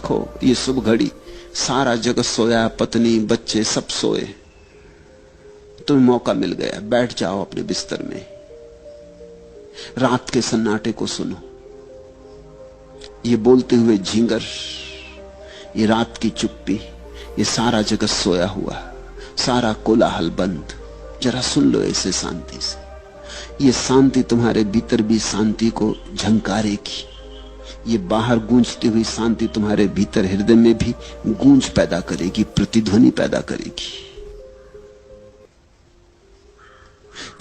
रखो ये शुभ घड़ी। सारा जगत सोया, पत्नी बच्चे सब सोए, तुम्हें मौका मिल गया, बैठ जाओ अपने बिस्तर में। रात के सन्नाटे को सुनो, ये बोलते हुए झींगर, ये रात की चुप्पी, ये सारा जगत सोया हुआ, सारा कोलाहल बंद। जरा सुन लो इसे शांति से। ये शांति तुम्हारे भीतर भी शांति को झंकारेगी। ये बाहर गूंजती हुई शांति तुम्हारे भीतर हृदय में भी गूंज पैदा करेगी, प्रतिध्वनि पैदा करेगी।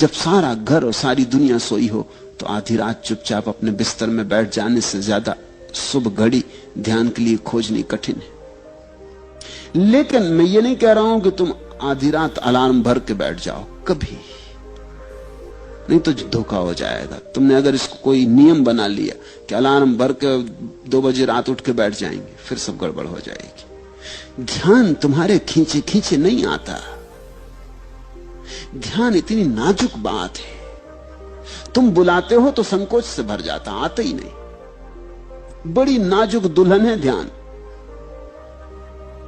जब सारा घर और सारी दुनिया सोई हो तो आधी रात चुपचाप अपने बिस्तर में बैठ जाने से ज्यादा शुभ घड़ी ध्यान के लिए खोजनी कठिन है। लेकिन मैं ये नहीं कह रहा हूं कि तुम आधी रात अलार्म भर के बैठ जाओ, कभी नहीं, तो धोखा हो जाएगा। तुमने अगर इसको कोई नियम बना लिया कि अलार्म भर के 2 बजे रात उठ के बैठ जाएंगे, फिर सब गड़बड़ हो जाएगी। ध्यान तुम्हारे खींचे खींचे नहीं आता। ध्यान इतनी नाजुक बात है, तुम बुलाते हो तो संकोच से भर जाता, आता ही नहीं। बड़ी नाजुक दुल्हन है ध्यान।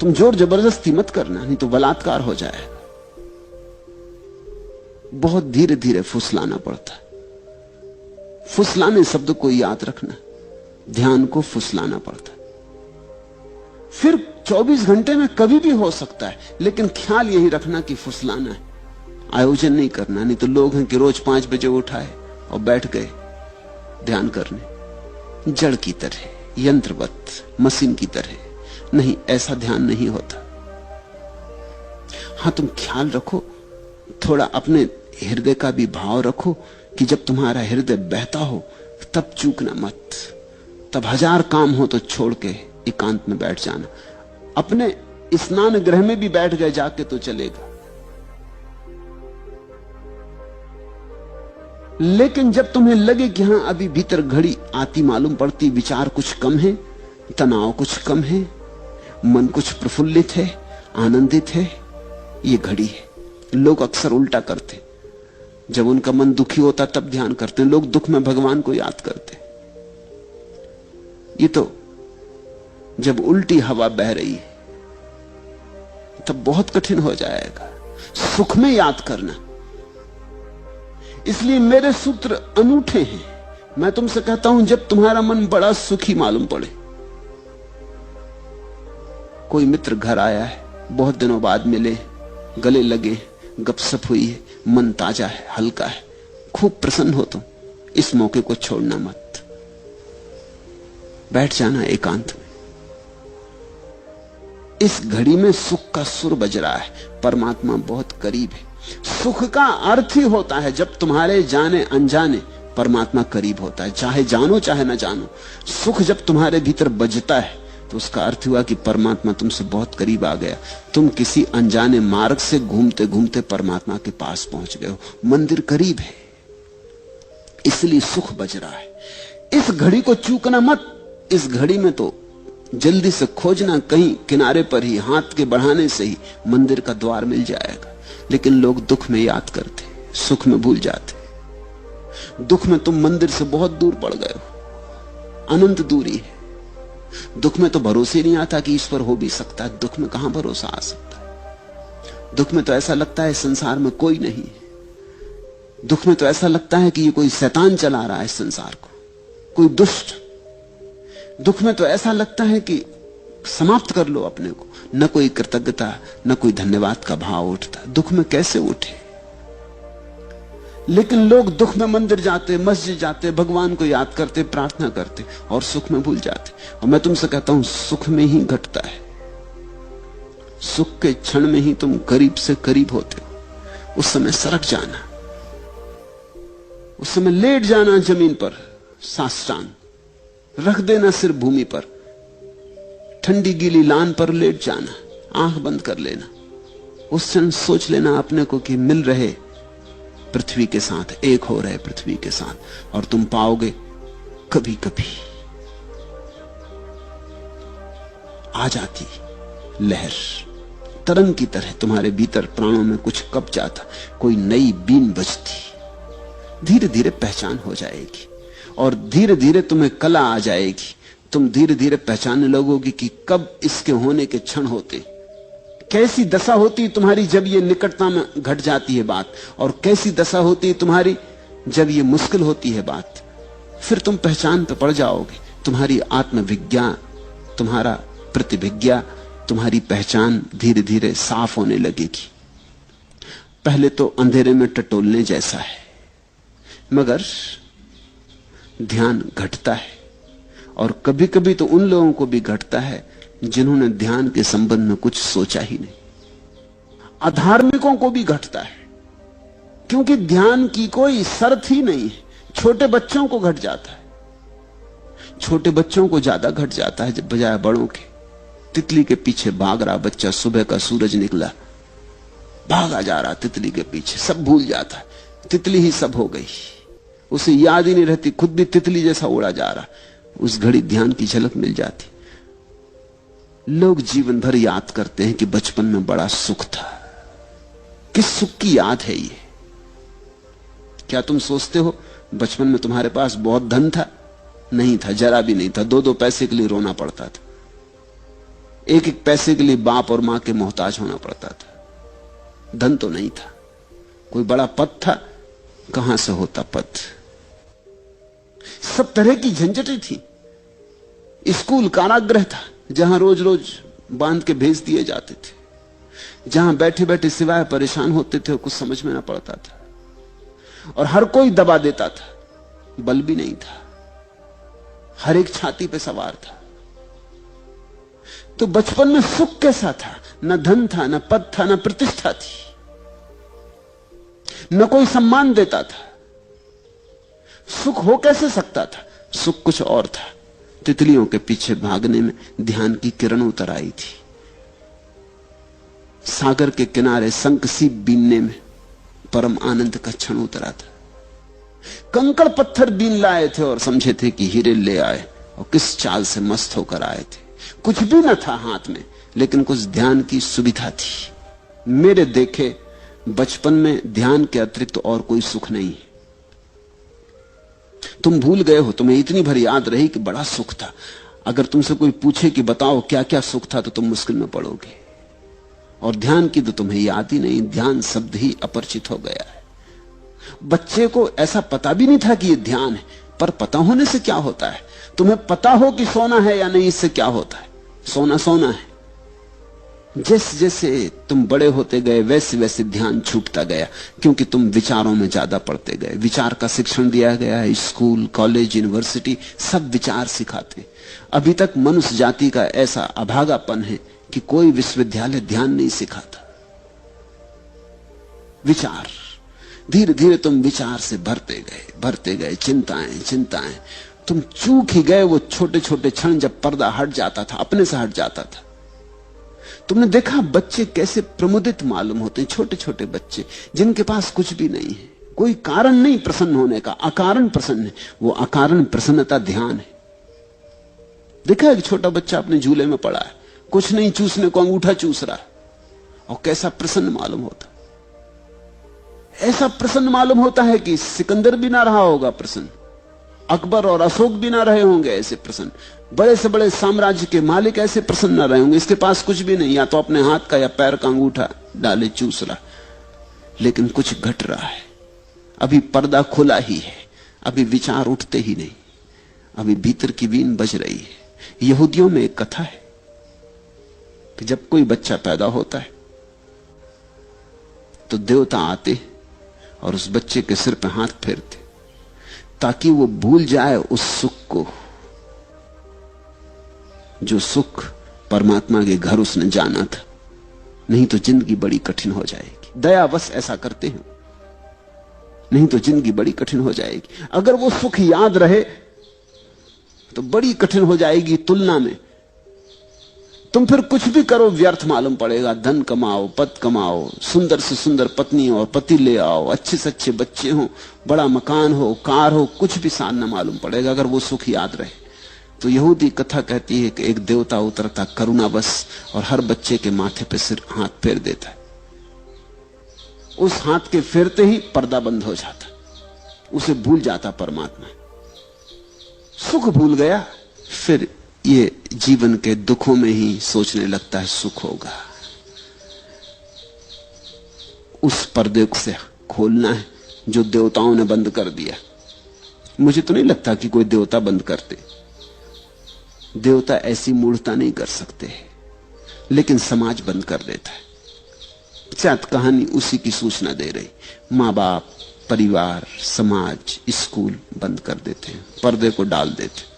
तुम जोर जबरदस्ती मत करना, नहीं तो बलात्कार हो जाएगा। बहुत धीरे धीरे फुसलाना पड़ता है। फुसलाने शब्द को याद रखना, ध्यान को फुसलाना पड़ता है। फिर 24 घंटे में कभी भी हो सकता है, लेकिन ख्याल यही रखना कि फुसलाना है, आयोजन नहीं करना। नहीं तो लोग हैं कि रोज 5 बजे उठाए और बैठ गए ध्यान करने, जड़ की तरह, यंत्रवत, मशीन की तरह। नहीं, ऐसा ध्यान नहीं होता। हां, तुम ख्याल रखो, थोड़ा अपने हृदय का भी भाव रखो कि जब तुम्हारा हृदय बहता हो तब चूकना मत। तब 1000 काम हो तो छोड़ के एकांत में बैठ जाना। अपने स्नान गृह में भी बैठ गए जाके तो चलेगा, लेकिन जब तुम्हें लगे कि हां अभी भीतर घड़ी आती मालूम पड़ती, विचार कुछ कम है, तनाव कुछ कम है, मन कुछ प्रफुल्लित है, आनंदित है, ये घड़ी है। लोग अक्सर उल्टा करते, जब उनका मन दुखी होता तब ध्यान करते हैं। लोग दुख में भगवान को याद करते। ये तो जब उल्टी हवा बह रही है तब बहुत कठिन हो जाएगा सुख में याद करना। इसलिए मेरे सूत्र अनूठे हैं। मैं तुमसे कहता हूं, जब तुम्हारा मन बड़ा सुखी मालूम पड़े, कोई मित्र घर आया है, बहुत दिनों बाद मिले, गले लगे, गपशप हुई है, मन ताजा है, हल्का है, खूब प्रसन्न हो तुम, इस मौके को छोड़ना मत। बैठ जाना एकांत में। इस घड़ी में सुख का सुर बज रहा है, परमात्मा बहुत करीब है। सुख का अर्थ ही होता है जब तुम्हारे जाने अनजाने परमात्मा करीब होता है, चाहे जानो चाहे ना जानो। सुख जब तुम्हारे भीतर बजता है तो उसका अर्थ हुआ कि परमात्मा तुमसे बहुत करीब आ गया। तुम किसी अनजाने मार्ग से घूमते घूमते परमात्मा के पास पहुंच गए हो। मंदिर करीब है, इसलिए सुख बज रहा है। इस घड़ी को चूकना मत। इस घड़ी में तो जल्दी से खोजना, कहीं किनारे पर ही, हाथ के बढ़ाने से ही मंदिर का द्वार मिल जाएगा। लेकिन लोग दुख में याद करते, सुख में भूल जाते। दुख में तुम मंदिर से बहुत दूर पड़ गए हो, अनंत दूरी है। दुख में तो भरोसे नहीं आता कि ईश्वर हो भी सकता है। दुख में कहां भरोसा आ सकता है? दुख में तो ऐसा लगता है संसार में कोई नहीं है। दुख में तो ऐसा लगता है कि ये कोई शैतान चला रहा है संसार को, कोई दुष्ट। दुख में तो ऐसा लगता है कि समाप्त कर लो अपने को। न कोई कृतज्ञता, न कोई धन्यवाद का भाव उठता। दुख में कैसे उठे? लेकिन लोग दुख में मंदिर जाते, मस्जिद जाते, भगवान को याद करते, प्रार्थना करते और सुख में भूल जाते। और मैं तुमसे कहता हूं, सुख में ही घटता है। सुख के क्षण में ही तुम करीब से करीब होते हो। उस समय सरक जाना, उस समय लेट जाना जमीन पर, साष्टांग रख देना सिर भूमि पर, ठंडी गीली लान पर लेट जाना, आंख बंद कर लेना। उस क्षण सोच लेना अपने को कि मिल रहे पृथ्वी के साथ, एक हो रहे पृथ्वी के साथ। और तुम पाओगे कभी कभी आ जाती लहर, तरंग की तरह तुम्हारे भीतर प्राणों में कुछ कब जाता, कोई नई बीन बजती। धीरे धीरे पहचान हो जाएगी और धीरे धीरे तुम्हें कला आ जाएगी। तुम धीरे धीरे पहचानने लगोगे कि कब इसके होने के क्षण होते, कैसी दशा होती तुम्हारी जब ये निकटता में घट जाती है बात, और कैसी दशा होती तुम्हारी जब ये मुश्किल होती है बात। फिर तुम पहचान पे पड़ जाओगे। तुम्हारी आत्मविज्ञा, तुम्हारा प्रतिभिज्ञा, तुम्हारी पहचान धीरे धीरे साफ होने लगेगी। पहले तो अंधेरे में टटोलने जैसा है, मगर ध्यान घटता है। और कभी कभी तो उन लोगों को भी घटता है जिन्होंने ध्यान के संबंध में कुछ सोचा ही नहीं। अधार्मिकों को भी घटता है, क्योंकि ध्यान की कोई शर्त ही नहीं है। छोटे बच्चों को घट जाता है, छोटे बच्चों को ज्यादा घट जाता है जब बजाय बड़ों के। तितली के पीछे भाग रहा बच्चा, सुबह का सूरज निकला, भागा जा रहा तितली के पीछे, सब भूल जाता है, तितली ही सब हो गई, उसे याद ही नहीं रहती, खुद भी तितली जैसा उड़ा जा रहा। उस घड़ी ध्यान की झलक मिल जाती। लोग जीवन भर याद करते हैं कि बचपन में बड़ा सुख था। किस सुख की याद है ये? क्या तुम सोचते हो बचपन में तुम्हारे पास बहुत धन था? नहीं था, जरा भी नहीं था। 2-2 पैसे के लिए रोना पड़ता था, 1-1 पैसे के लिए बाप और मां के मोहताज होना पड़ता था। धन तो नहीं था। कोई बड़ा पद था? कहां से होता पद? सब तरह की झंझटें थी। स्कूल कारागृह था, जहां रोज रोज बांध के भेज दिए जाते थे, जहां बैठे बैठे सिवाय परेशान होते थे, कुछ समझ में ना पड़ता था, और हर कोई दबा देता था, बल भी नहीं था, हर एक छाती पे सवार था। तो बचपन में सुख कैसा था? न धन था, न पद था, न प्रतिष्ठा थी, न कोई सम्मान देता था। सुख हो कैसे सकता था? सुख कुछ और था। तितलियों के पीछे भागने में ध्यान की किरण उतर आई थी। सागर के किनारे शंखसीप बीनने में परम आनंद का क्षण उतरा था। कंकड़ पत्थर बीन लाए थे और समझे थे कि हीरे ले आए, और किस चाल से मस्त होकर आए थे। कुछ भी न था हाथ में, लेकिन कुछ ध्यान की सुविधा थी। मेरे देखे बचपन में ध्यान के अतिरिक्त तो और कोई सुख नहीं है। तुम भूल गए हो, तुम्हें इतनी भर याद रही कि बड़ा सुख था। अगर तुमसे कोई पूछे कि बताओ क्या क्या सुख था, तो तुम मुश्किल में पड़ोगे। और ध्यान की तो तुम्हें याद ही नहीं, ध्यान शब्द ही अपरिचित हो गया है। बच्चे को ऐसा पता भी नहीं था कि यह ध्यान है, पर पता होने से क्या होता है? तुम्हें पता हो कि सोना है या नहीं, इससे क्या होता है? सोना सोना है। जैसे जैसे तुम बड़े होते गए वैसे वैसे ध्यान छूटता गया, क्योंकि तुम विचारों में ज्यादा पढ़ते गए। विचार का शिक्षण दिया गया है, स्कूल, कॉलेज, यूनिवर्सिटी सब विचार सिखाते। अभी तक मनुष्य जाति का ऐसा अभागापन है कि कोई विश्वविद्यालय ध्यान नहीं सिखाता। विचार, धीरे धीरे तुम विचार से भरते गए, चिंताएं चिंताएं। तुम चूक ही गए वो छोटे छोटे क्षण जब पर्दा हट जाता था, अपने से हट जाता था। तुमने देखा बच्चे कैसे प्रमुदित मालूम होते हैं, छोटे छोटे बच्चे जिनके पास कुछ भी नहीं है, कोई कारण नहीं प्रसन्न होने का, अकारण प्रसन्न है। वो अकारण प्रसन्नता ध्यान है। देखा एक छोटा बच्चा अपने झूले में पड़ा है, कुछ नहीं चूसने को अंगूठा चूस रहा है, और कैसा प्रसन्न मालूम होता। ऐसा प्रसन्न मालूम होता है कि सिकंदर भी ना रहा होगा प्रसन्न, अकबर और अशोक भी ना रहे होंगे ऐसे प्रसन्न, बड़े से बड़े साम्राज्य के मालिक ऐसे प्रसन्न ना रहे होंगे। इसके पास कुछ भी नहीं, या तो अपने हाथ का या पैर का अंगूठा डाले चूस रहा, लेकिन कुछ घट रहा है। अभी पर्दा खुला ही है, अभी विचार उठते ही नहीं, अभी भीतर की वीण बज रही है। यहूदियों में एक कथा है कि जब कोई बच्चा पैदा होता है तो देवता आते और उस बच्चे के सिर पे हाथ फेरते, ताकि वो भूल जाए उस सुख को, जो सुख परमात्मा के घर उसने जाना था। नहीं तो जिंदगी बड़ी कठिन हो जाएगी। दयावश ऐसा करते हैं, नहीं तो जिंदगी बड़ी कठिन हो जाएगी। अगर वो सुख याद रहे तो बड़ी कठिन हो जाएगी तुलना में। तुम फिर कुछ भी करो व्यर्थ मालूम पड़ेगा। धन कमाओ, पद कमाओ, सुंदर से सुंदर पत्नी और पति ले आओ, अच्छे से अच्छे बच्चे हो, बड़ा मकान हो, कार हो, कुछ भी सान न मालूम पड़ेगा अगर वो सुख याद रहे। तो यहूदी कथा कहती है कि एक देवता उतरता करुणावश और हर बच्चे के माथे पे सिर हाथ फेर देता है। उस हाथ के फेरते ही पर्दा बंद हो जाता, उसे भूल जाता परमात्मा। सुख भूल गया, फिर ये जीवन के दुखों में ही सोचने लगता है सुख होगा। उस पर्दे से खोलना है जो देवताओं ने बंद कर दिया। मुझे तो नहीं लगता कि कोई देवता बंद करते, देवता ऐसी मूर्खता नहीं कर सकते, लेकिन समाज बंद कर देता है। शायद कहानी उसी की सूचना दे रही। मां बाप, परिवार, समाज, स्कूल बंद कर देते हैं, पर्दे को डाल देते,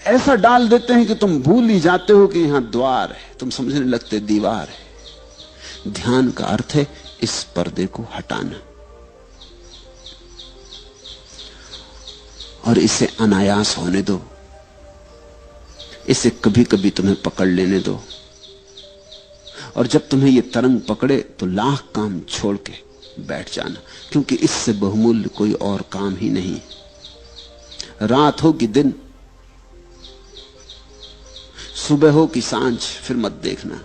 ऐसा डाल देते हैं कि तुम भूल ही जाते हो कि यहां द्वार है, तुम समझने लगते दीवार है। ध्यान का अर्थ है इस पर्दे को हटाना और इसे अनायास होने दो, इसे कभी कभी तुम्हें पकड़ लेने दो। और जब तुम्हें यह तरंग पकड़े तो लाख काम छोड़ के बैठ जाना, क्योंकि इससे बहुमूल्य कोई और काम ही नहीं। रात हो कि दिन, सुबह हो कि सांझ, फिर मत देखना।